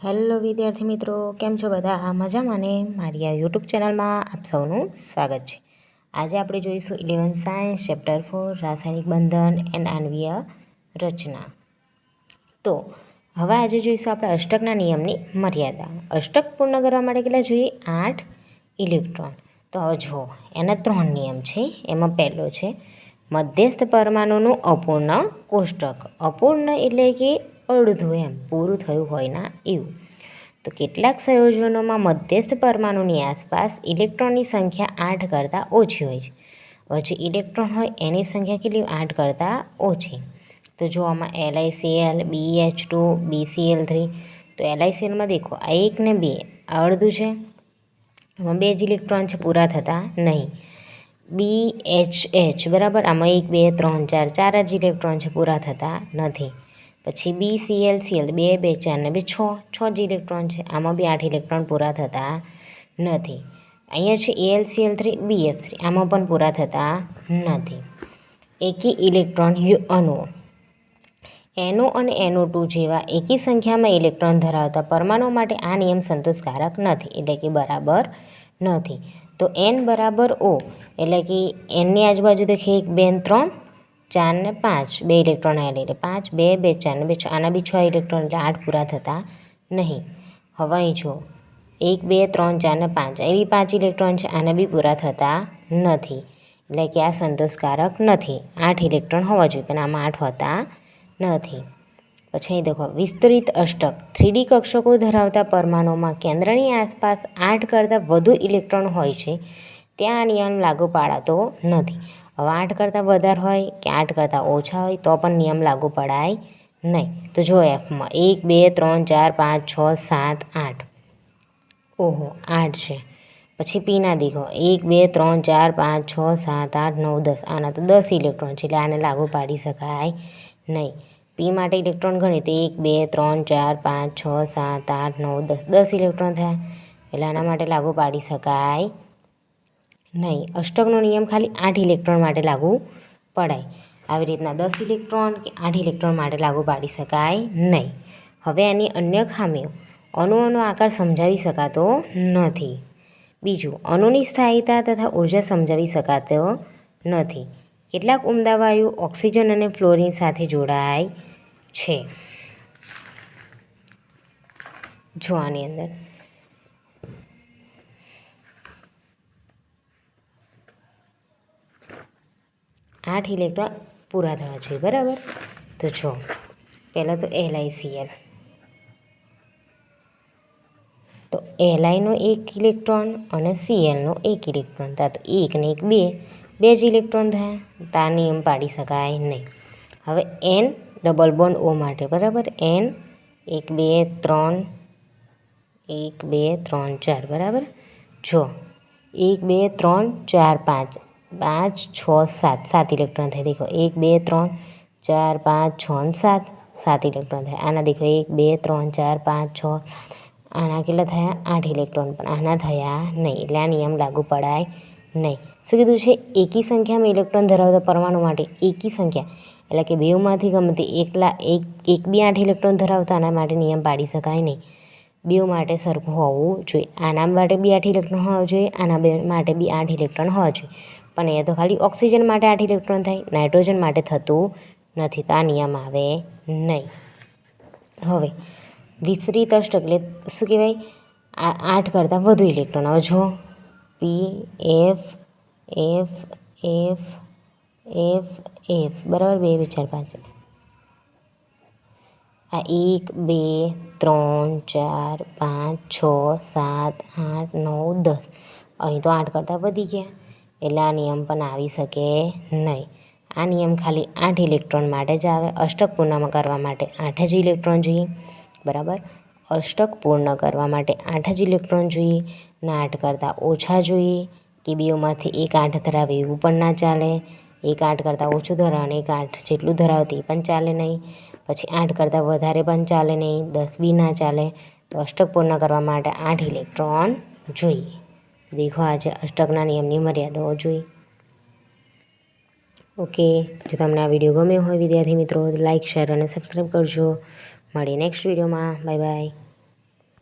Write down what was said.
Hello વિદ્યાર્થી મિત્રો, કેમ છો બધા? મજામાં ને? મારી આ યુટ્યુબ ચેનલમાં આપ સૌનું સ્વાગત છે. આજે આપણે જોઈશું 11th સાયન્સ ચેપ્ટર 4 રાસાયણિક બંધન એન્ડ આણ્વીય રચના. તો હવે આજે જોઈશું આપણે અષ્ટકના નિયમની મર્યાદા. અષ્ટક પૂર્ણ કરવા માટે કેટલા જોઈએ? 8 ઇલેક્ટ્રોન. તો હવે જુઓ, એના 3 નિયમ છે. એમાં પહેલો છે મધ્યસ્થ પરમાણુનું અપૂર્ણ કોષ્ટક. અપૂર્ણ એટલે કે અડધું, એમ પૂરું થયું હોય ના એવું. તો કેટલાક સંયોજનોમાં મધ્યસ્થ પરમાણુની આસપાસ ઇલેક્ટ્રોનની સંખ્યા 8 કરતાં ઓછી હોય છે. હવે જે ઇલેક્ટ્રોન હોય એની સંખ્યા કેટલી? 8 કરતાં ઓછી. તો જો આમાં LiCl, BH2, BCl3. તો LiClમાં દેખો, આ 1 ને 2 અડધું છે, આમાં 2 જ ઇલેક્ટ્રોન છે, પૂરા થતા નહીં. BHH બરાબર, આમાં 1 2 3 4 4 જ ઇલેક્ટ્રોન છે, પૂરા થતા નથી. પછી BClCl 2 2 4 ને 2 6 જ ઇલેક્ટ્રોન છે, આમાં બી 8 ઇલેક્ટ્રોન પૂરા થતા નથી. અહીંયા છે AlCl3 BF3, આમાં પણ પૂરા થતા નથી. એકી ઇલેક્ટ્રોન અણુઓ NO અને NO2 જેવા એકી સંખ્યામાં ઇલેક્ટ્રોન ધરાવતા પરમાણુ માટે આ નિયમ સંતોષકારક નથી, એટલે કે બરાબર નથી. તો N બરાબર O, એટલે કે Nની આજુબાજુ દેખે 1 2 3 4 ને 5 2 ઇલેક્ટ્રોન આવેલા, એટલે 5 2 2 4 ને 2 6, આના બી 6 ઇલેક્ટ્રોન, એટલે 8 પૂરા થતા નહીં. હવે અહીં જો 1 2 3 4 ને 5 એવી 5 ઇલેક્ટ્રોન છે, આના બી પૂરા થતા નથી, એટલે કે આ સંતોષકારક નથી. 8 ઇલેક્ટ્રોન હોવા જોઈએ, પણ આમાં 8 હોતા નથી. પછી અહીં દેખો, વિસ્તરિત અષ્ટક 3D કક્ષકો ધરાવતા પરમાણુમાં કેન્દ્રની આસપાસ 8 કરતાં વધુ ઇલેક્ટ્રોન હોય છે, ત્યાં આ નિયમ લાગુ પાડાતો નથી. હવે 8 કરતાં વધારે હોય કે 8 કરતાં ઓછા હોય તો પણ નિયમ લાગુ પડાય નહીં. તો જો Fમાં 1 2 3 4 5 6 7 8, ઓહો 8 છે. પછી Pના દેખો 1 2 3 4 5 6 7 8 9 10, આના તો 10 ઇલેક્ટ્રોન છે, એટલે આને લાગુ પાડી શકાય નહીં. P માટે ઇલેક્ટ્રોન ગણીએ તો 1 2 3 4 5 6 7 8 9 10 10 ઇલેક્ટ્રોન થયા, એટલે આના માટે લાગુ પાડી શકાય નહીં. અષ્ટકનો નિયમ ખાલી 8 ઇલેક્ટ્રોન માટે લાગુ પડાય. આવી રીતના 10 ઇલેક્ટ્રોન કે 8 ઇલેક્ટ્રોન માટે લાગુ પાડી શકાય નહીં. હવે એની અન્ય ખામીઓ, અણુઓનો આકાર સમજાવી શકાતો નથી. બીજું, અણુની સ્થાયીતા તથા ઉર્જા સમજાવી શકાતો નથી. કેટલાક ઉમદા વાયુ ઓક્સિજન અને ફ્લોરિન સાથે જોડાય છે. જો આની અંદર 8 ઇલેક્ટ્રોન પૂરા થવા જોઈએ, બરાબર. તો જો પહેલાં તો LiCl, તો Liનો 1 ઇલેક્ટ્રોન અને Clનો 1 ઇલેક્ટ્રોન, તો 1 ને 1 2 જ ઇલેક્ટ્રોન થયા, તો આ નિયમ પાડી શકાય નહીં. હવે N ડબલ બોન્ડ O માટે, બરાબર, N 1 2 3 1 2 3 4, બરાબર. જો 1 2 3 4 5 5 6 7 7 ઇલેક્ટ્રોન થાય. દેખો 1 2 3 4 5 6 અને 7 ઇલેક્ટ્રોન થાય. આના દેખો 1 2 3 4 5 6, આના કેટલા થયા? 8 ઇલેક્ટ્રોન, પણ આના થયા નહીં, એટલે આ નિયમ લાગુ પડાય નહીં. શું કીધું છે? એકી સંખ્યામાં ઇલેક્ટ્રોન ધરાવતા પરમાણુ માટે એકી સંખ્યા, એટલે કે બેમાંથી ગમે તે એક બી 8 ઇલેક્ટ્રોન ધરાવતા, આના માટે નિયમ પાડી શકાય નહીં. બેઉ માટે સરખું હોવું જોઈએ. આના માટે બી 8 ઇલેક્ટ્રોન હોવા જોઈએ, આના બે માટે બી 8 ઇલેક્ટ્રોન હોવા જોઈએ, પણ અહીંયા તો ખાલી ઓક્સિજન માટે 8 ઇલેક્ટ્રોન થાય, નાઇટ્રોજન માટે થતું નથી, તો આ નિયમ આવે નહીં. હવે વિસ્તરિત અષ્ટક એટલે શું કહેવાય? 8 કરતાં વધુ ઇલેક્ટ્રોન. હવે જો P F F F F F, બરાબર, 2 2 4 5, આ 1 2 3 4 5 6 7 8 9 10, અહીં તો 8 કરતાં વધી ગયા, એટલે આ નિયમ પણ આવી શકે નહીં. આ નિયમ ખાલી 8 ઇલેક્ટ્રોન માટે જ આવે. અષ્ટક પૂર્ણ કરવા માટે 8 જ ઇલેક્ટ્રોન જોઈએ, બરાબર. અષ્ટક પૂર્ણ કરવા માટે 8 જ ઇલેક્ટ્રોન જોઈએ, ના 8 કરતાં ઓછા જોઈએ, કે બેમાંથી એક 8 ધરાવે એવું પણ ના ચાલે. એક 8 કરતાં ઓછું ધરાવે અને એક 8 જેટલું ધરાવે તે પણ ચાલે નહીં. પછી 8 કરતાં વધારે પણ ચાલે નહીં, 10 બી ના ચાલે. તો અષ્ટક પૂર્ણ કરવા માટે 8 ઇલેક્ટ્રોન જોઈએ. દેખો, આજે અષ્ટકના નિયમની મર્યાદાઓ જોઈ. ઓકે, જો તમને આ વિડીયો ગમ્યો હોય વિદ્યાર્થી મિત્રો, લાઇક શેર અને સબસ્ક્રાઈબ કરજો. મળીએ નેક્સ્ટ વિડીયોમાં. Bye bye.